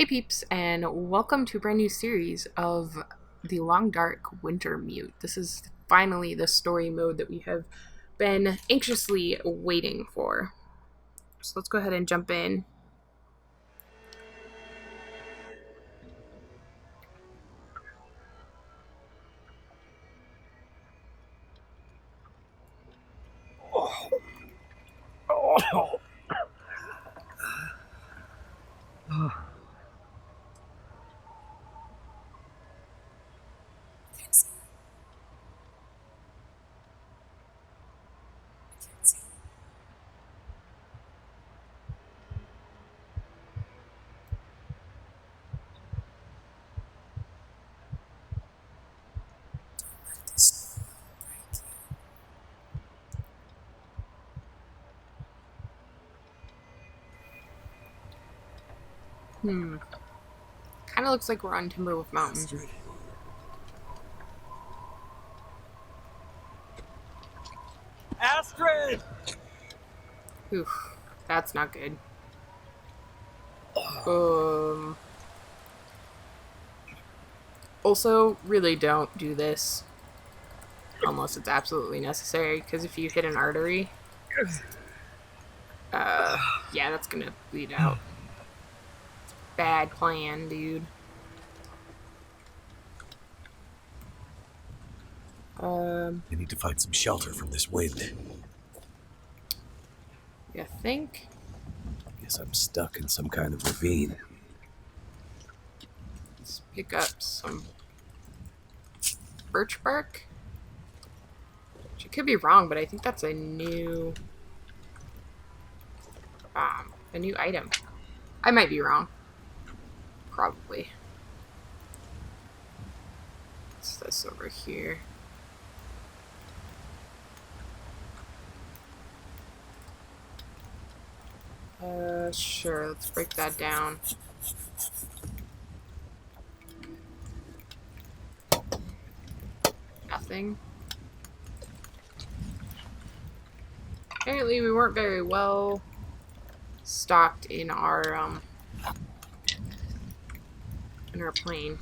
Hey peeps, and welcome to a brand new series of the Long Dark Wintermute. This is finally the story mode that we have been anxiously waiting for. So let's go ahead and jump in. Kind of looks like we're on Timberwolf Mountain. Astrid! Oof, that's not good. Also, really don't do this unless it's absolutely necessary, because if you hit an artery, yeah, that's gonna bleed out. Bad plan, dude. I need to find some shelter from this wind. You think? Guess I'm stuck in some kind of ravine. Let's pick up some birch bark. Which I could be wrong, but I think that's a new item. I might be wrong. Probably. What's this over here? Sure, let's break that down. Nothing. Apparently we weren't very well stocked in our plane.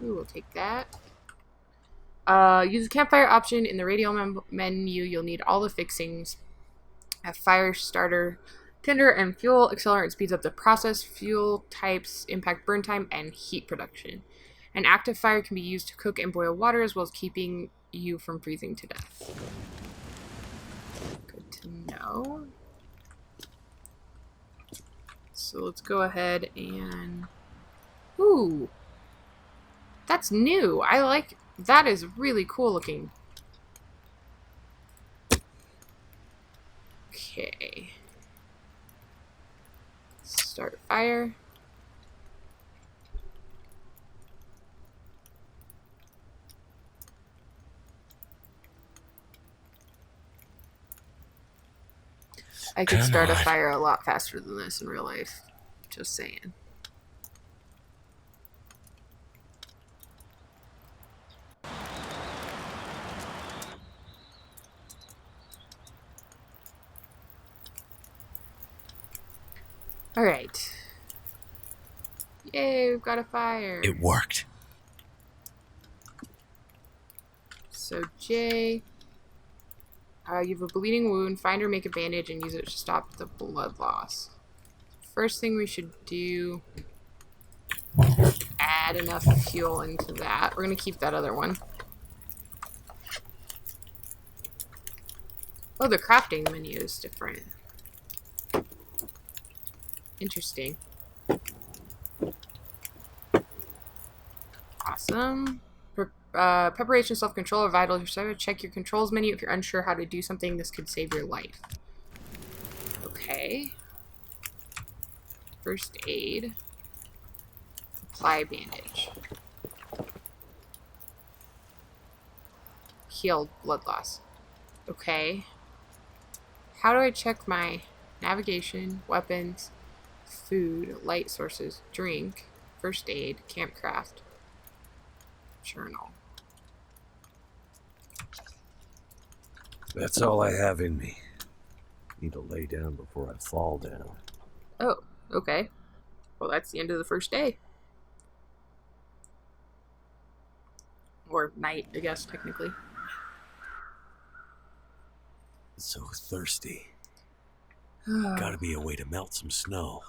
Ooh, we'll take that. Use the campfire option in the radio menu. You'll need all the fixings. A fire starter, tinder, and fuel. Accelerant speeds up the process. Fuel types impact burn time and heat production. An active fire can be used to cook and boil water as well as keeping you from freezing to death. Good to know. So let's go ahead and... Ooh! That's new! I like... That is really cool looking. Okay. Start fire. I could start a fire a lot faster than this in real life. Just saying. Alright. Yay, we've got a fire. It worked. So, J. You have a bleeding wound. Find or make a bandage and use it to stop the blood loss. First thing we should do... Add enough fuel into that. We're going to keep that other one. Oh, the crafting menu is different. Interesting. Awesome. Preparation, self-control are vital. So check your controls menu. If you're unsure how to do something, this could save your life. Okay. First aid. Apply bandage. Heal blood loss. Okay. How do I check my navigation, weapons, food, light sources, drink, first aid, campcraft, journal? That's all I have in me. Need to lay down before I fall down. Oh, okay. Well, that's the end of the first day. Or night, I guess, technically. So thirsty. Gotta be a way to melt some snow.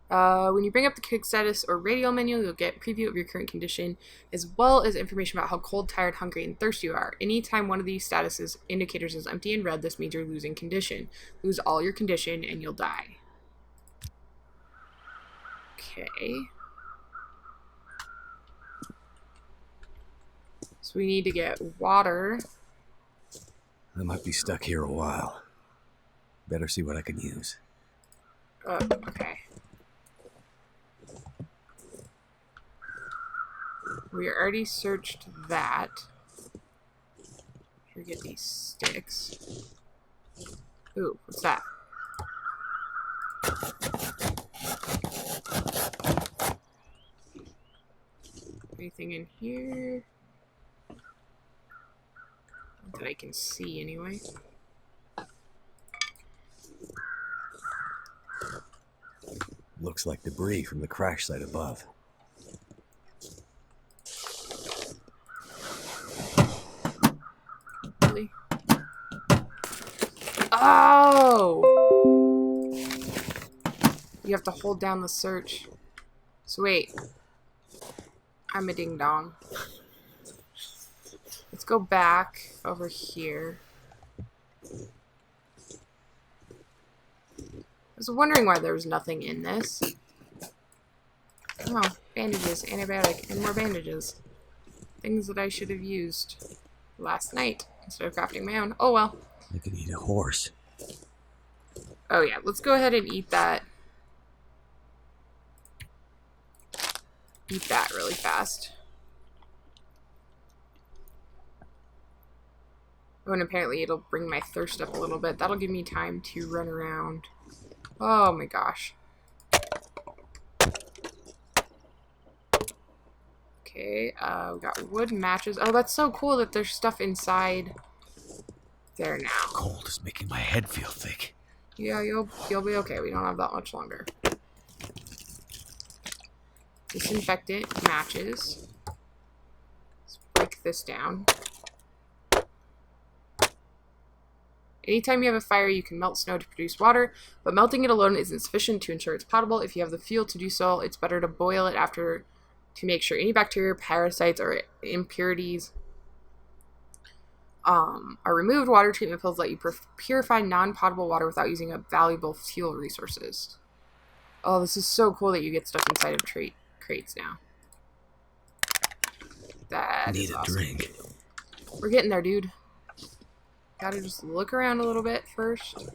When you bring up the kick status or radio menu, you'll get a preview of your current condition, as well as information about how cold, tired, hungry, and thirsty you are. Anytime one of these statuses indicators is empty and red, this means you're losing condition. Lose all your condition and you'll die. Okay. So we need to get water. I might be stuck here a while. Better see what I can use. Okay. We already searched that. Here, get these sticks. Ooh, what's that? Anything in here? Not that I can see anyway. Looks like debris from the crash site above. Really? Oh! You have to hold down the search. So wait. I'm a ding dong. Let's go back over here. I was wondering why there was nothing in this. Oh, bandages, antibiotic, and more bandages. Things that I should have used last night instead of crafting my own. Oh well. I could eat a horse. Oh yeah, let's go ahead and eat that. Eat that really fast. Oh, and apparently it'll bring my thirst up a little bit. That'll give me time to run around. Oh my gosh. Okay, we got wood, matches. Oh, that's so cool that there's stuff inside there now. Cold is making my head feel thick. Yeah, you'll be okay. We don't have that much longer. Disinfectant, matches. Let's break this down. Anytime you have a fire, you can melt snow to produce water, but melting it alone isn't sufficient to ensure it's potable. If you have the fuel to do so, it's better to boil it after to make sure any bacteria, parasites, or impurities are removed. Water treatment pills let you purify non-potable water without using up valuable fuel resources. Oh, this is so cool that you get stuff inside of crates now. That Need is a awesome. drink. We're getting there, dude. Gotta just look around a little bit first.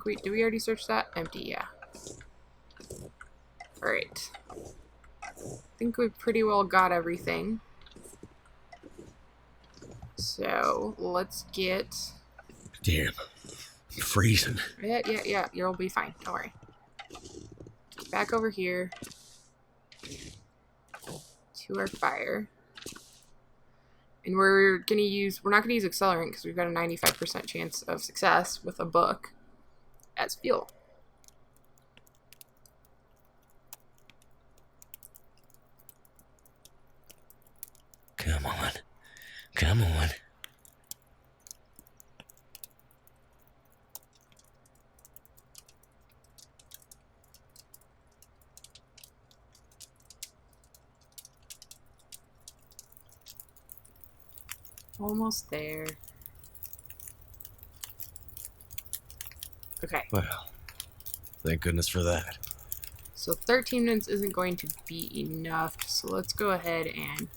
Wait, did we already search that? Empty, yeah. Alright. I think we've pretty well got everything. So, let's get... Damn. I'm freezing. Yeah. You'll be fine. Don't worry. Back over here. To our fire. And we're not gonna use accelerant because we've got a 95% chance of success with a book as fuel. Come on. Come on. Almost there. Okay. Well, thank goodness for that. So 13 minutes isn't going to be enough. So let's go ahead and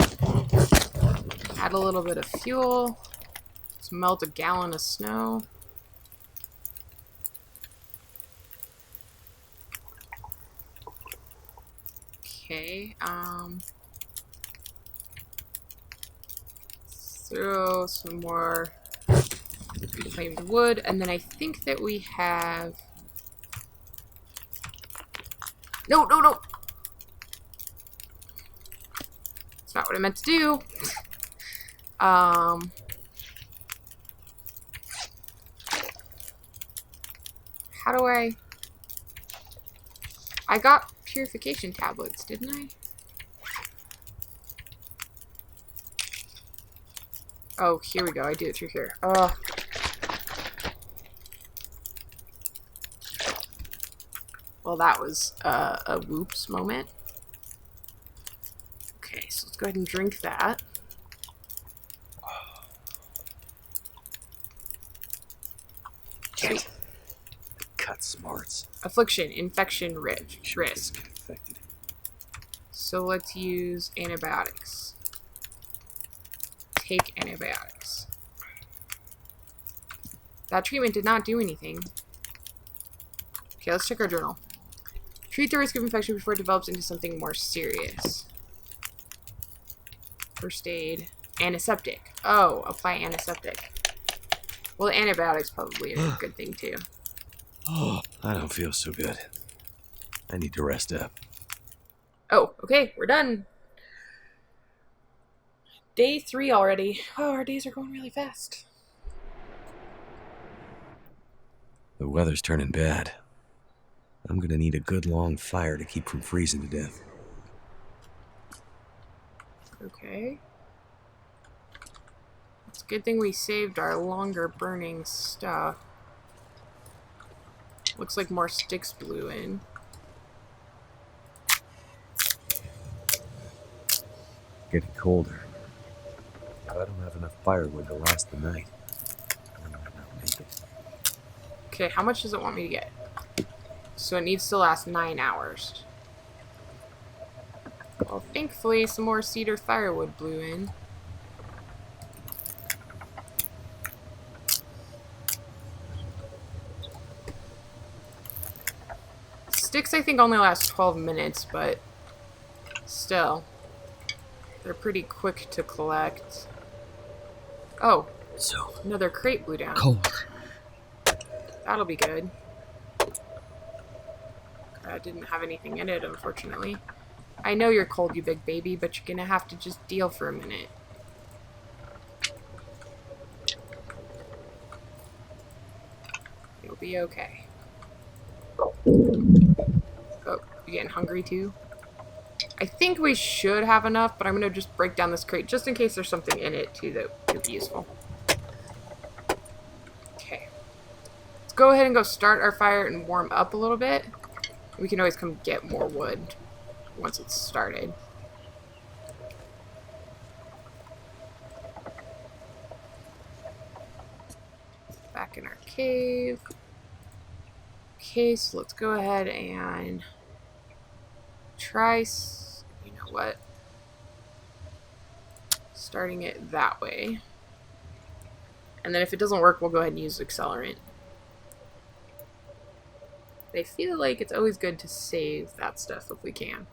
add a little bit of fuel. Let's melt a gallon of snow. Okay. Throw some more reclaimed wood, and then I think that we have... No! That's not what I meant to do. How do I got purification tablets, didn't I? Oh, here we go. I do it through here. Oh. Well, that was a whoops moment. Okay, so let's go ahead and drink that. Get cut smarts. Affliction, infection, risk. Infected. So let's use antibiotics. Take antibiotics. That treatment did not do anything. Okay, let's check our journal. Treat the risk of infection before it develops into something more serious. First aid. Antiseptic. Oh, apply antiseptic. Well, antibiotics probably are a good thing too. Oh, I don't feel so good. I need to rest up. Oh, okay, we're done. Day 3 already. Oh, our days are going really fast. The weather's turning bad. I'm gonna need a good long fire to keep from freezing to death. Okay. It's a good thing we saved our longer burning stuff. Looks like more sticks blew in. Getting colder. I don't have enough firewood to last the night. I might not make it. Okay, how much does it want me to get? So it needs to last 9 hours. Well, thankfully, some more cedar firewood blew in. Sticks, I think, only last 12 minutes, but still. They're pretty quick to collect. Oh, So another crate blew down. cold. That'll be good. Didn't have anything in it, unfortunately. I know you're cold, you big baby, but you're gonna have to just deal for a minute. You'll be okay. Oh, you getting hungry too? I think we should have enough, but I'm gonna just break down this crate just in case there's something in it too that could be useful. Okay. Let's go ahead and go start our fire and warm up a little bit. We can always come get more wood once it's started. Back in our cave. Okay, so let's go ahead and try, you know what? Starting it that way. And then if it doesn't work, we'll go ahead and use accelerant. I feel like it's always good to save that stuff if we can.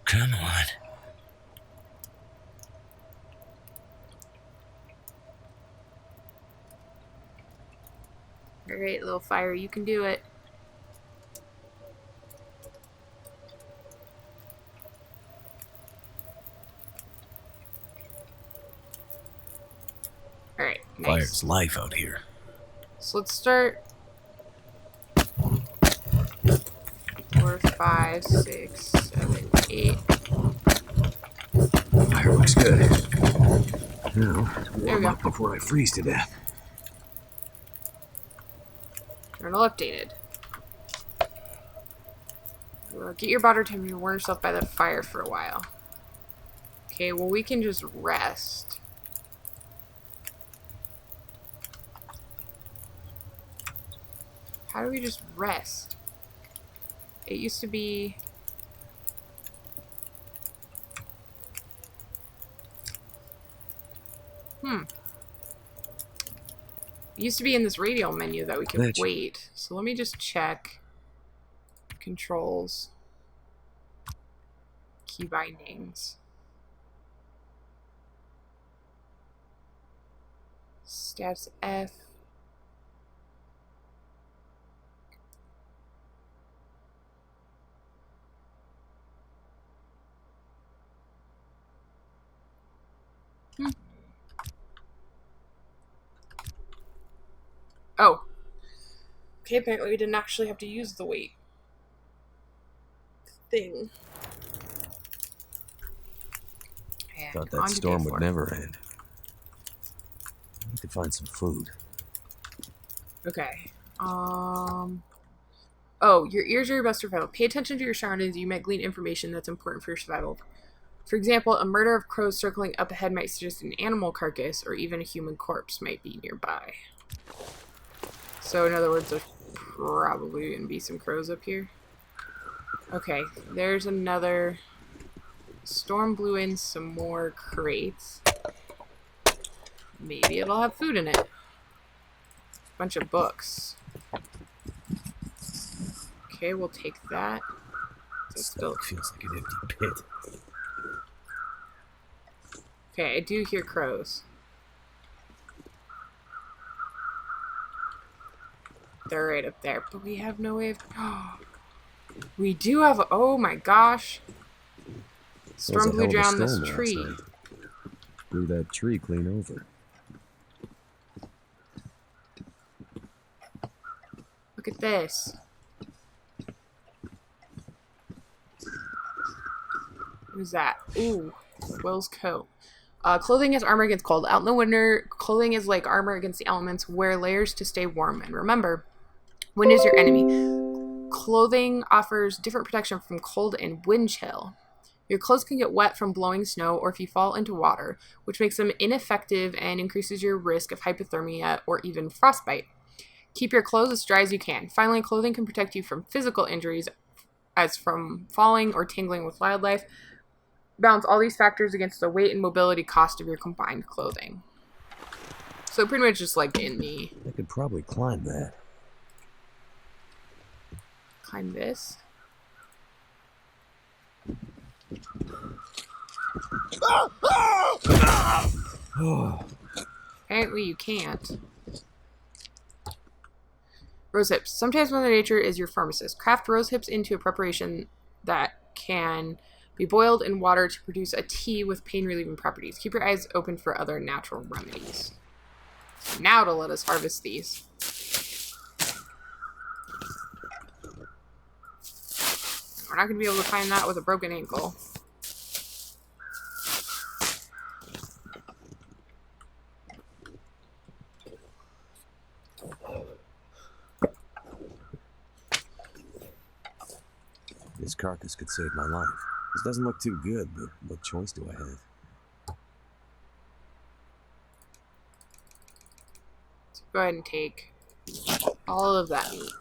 Come on. Alright, little fire, you can do it. Alright, nice. Fire's life out here. So let's start 4, 5, 6, 7, 8. Fire looks good. Now, There we go. up before I freeze to death. Journal updated. Well, get your body temperature and warm yourself by the fire for a while. Okay, well we can just rest. How do we just rest? It used to be... It used to be in this radial menu that we could wait. So let me just check. Controls. Key bindings. Status F. Oh. Okay, apparently we didn't actually have to use the weight thing. And Thought on that to storm day would 4. never end. I need to find some food. Okay. Oh, your ears are your best survival. Pay attention to your surroundings. You might glean information that's important for your survival. For example, a murder of crows circling up ahead might suggest an animal carcass or even a human corpse might be nearby. So, in other words, there's probably going to be some crows up here. Okay, there's another. Storm blew in some more crates. Maybe it'll have food in it. Bunch of books. Okay, we'll take that. This stomach feels like an empty pit. Okay, I do hear crows. They're right up there, but we have no way of... we do have... Oh my gosh. Storm blew down this tree. Blew that tree clean over. Look at this. What is that? Ooh, Will's coat. Clothing is armor against cold. Out in the winter, clothing is like armor against the elements. Wear layers to stay warm. And remember, wind is your enemy. Clothing offers different protection from cold and wind chill. Your clothes can get wet from blowing snow or if you fall into water, which makes them ineffective and increases your risk of hypothermia or even frostbite. Keep your clothes as dry as you can. Finally, clothing can protect you from physical injuries, as from falling or tingling with wildlife. Balance all these factors against the weight and mobility cost of your combined clothing. So pretty much just like in the... I could probably climb that. Climb this. Apparently you can't. Rose hips. Sometimes Mother Nature is your pharmacist. Craft rose hips into a preparation that can be boiled in water to produce a tea with pain-relieving properties. Keep your eyes open for other natural remedies. Now to let us harvest these. We're not going to be able to find that with a broken ankle. This carcass could save my life. This doesn't look too good, but what choice do I have? So go ahead and take all of that meat.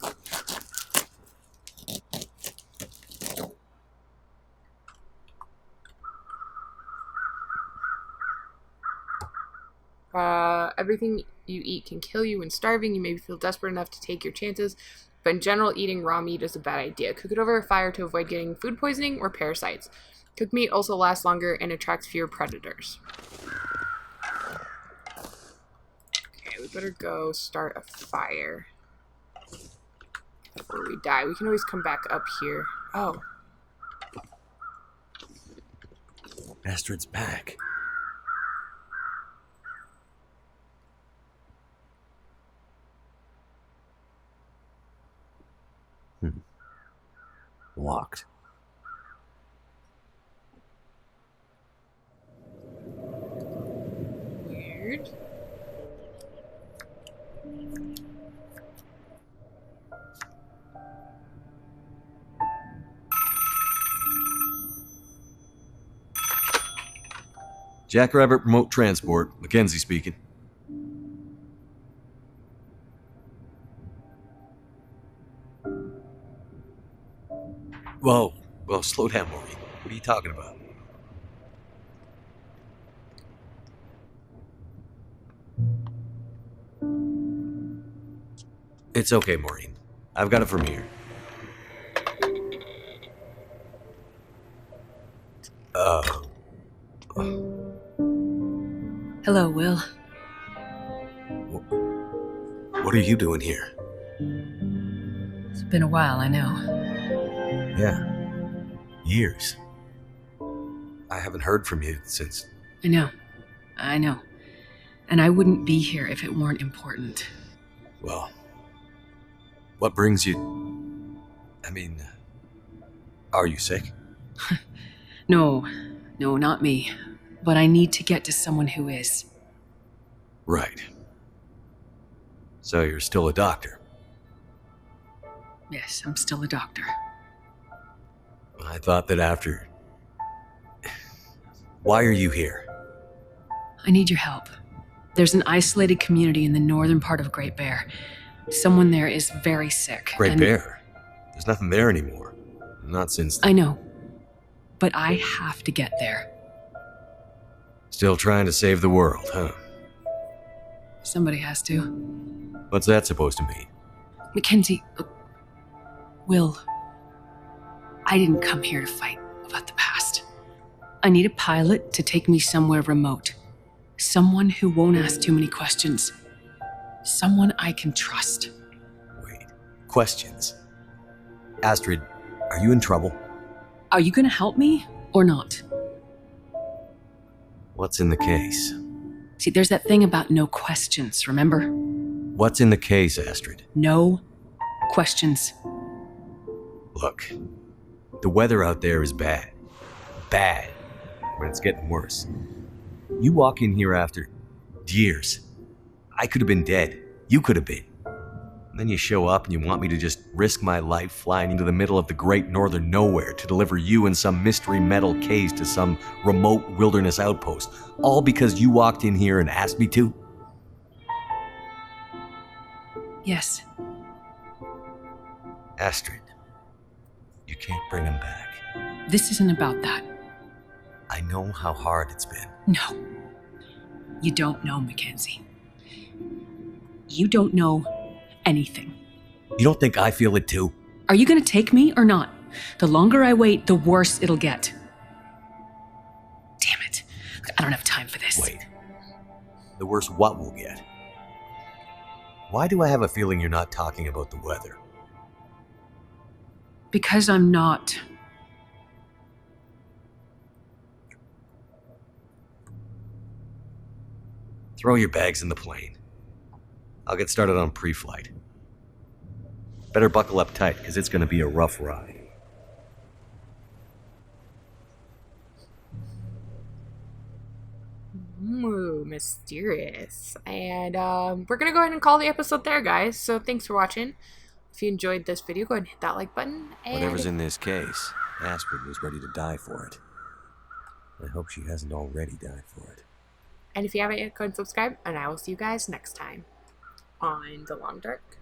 Everything you eat can kill you when starving. You may feel desperate enough to take your chances, but in general, eating raw meat is a bad idea. Cook it over a fire to avoid getting food poisoning or parasites. Cooked meat also lasts longer and attracts fewer predators. Okay, we better go start a fire before we die. We can always come back up here. Oh. Astrid's back. Locked. Weird. Jackrabbit Remote Transport, Mackenzie speaking. Whoa, slow down, Maureen. What are you talking about? It's okay, Maureen. I've got it from here. Hello, Will. What are you doing here? It's been a while, I know. Yeah. Years. I haven't heard from you since... I know. And I wouldn't be here if it weren't important. Well, What brings you... I mean, are you sick? No, not me. But I need to get to someone who is. Right. So you're still a doctor? Yes, I'm still a doctor. I thought that after... Why are you here? I need your help. There's an isolated community in the northern part of Great Bear. Someone there is very sick. Great Bear? There's nothing there anymore. Not since... I know. But I have to get there. Still trying to save the world, huh? Somebody has to. What's that supposed to mean? Mackenzie... Will... I didn't come here to fight about the past. I need a pilot to take me somewhere remote. Someone who won't ask too many questions. Someone I can trust. Wait. Questions? Astrid, are you in trouble? Are you gonna help me, or not? What's in the case? See, there's that thing about no questions, remember? What's in the case, Astrid? No questions. Look, the weather out there is bad. Bad. But it's getting worse. You walk in here after years. I could have been dead. You could have been. And then you show up and you want me to just risk my life flying into the middle of the great northern nowhere to deliver you in some mystery metal case to some remote wilderness outpost, all because you walked in here and asked me to? Yes. Astrid, you can't bring him back. This isn't about that. I know how hard it's been. No. You don't know, Mackenzie. You don't know anything. You don't think I feel it too? Are you gonna take me or not? The longer I wait, the worse it'll get. Damn it. I don't have time for this. Wait. The worse what we'll get? Why do I have a feeling you're not talking about the weather? Because I'm not. Throw your bags in the plane. I'll get started on pre-flight. Better buckle up tight, because it's going to be a rough ride. Ooh, mysterious. And we're going to go ahead and call the episode there, guys. So thanks for watching. If you enjoyed this video, go ahead and hit that like button. And Whatever's in this case, Astrid was ready to die for it. I hope she hasn't already died for it. And if you haven't yet, go ahead and subscribe. And I will see you guys next time on The Long Dark.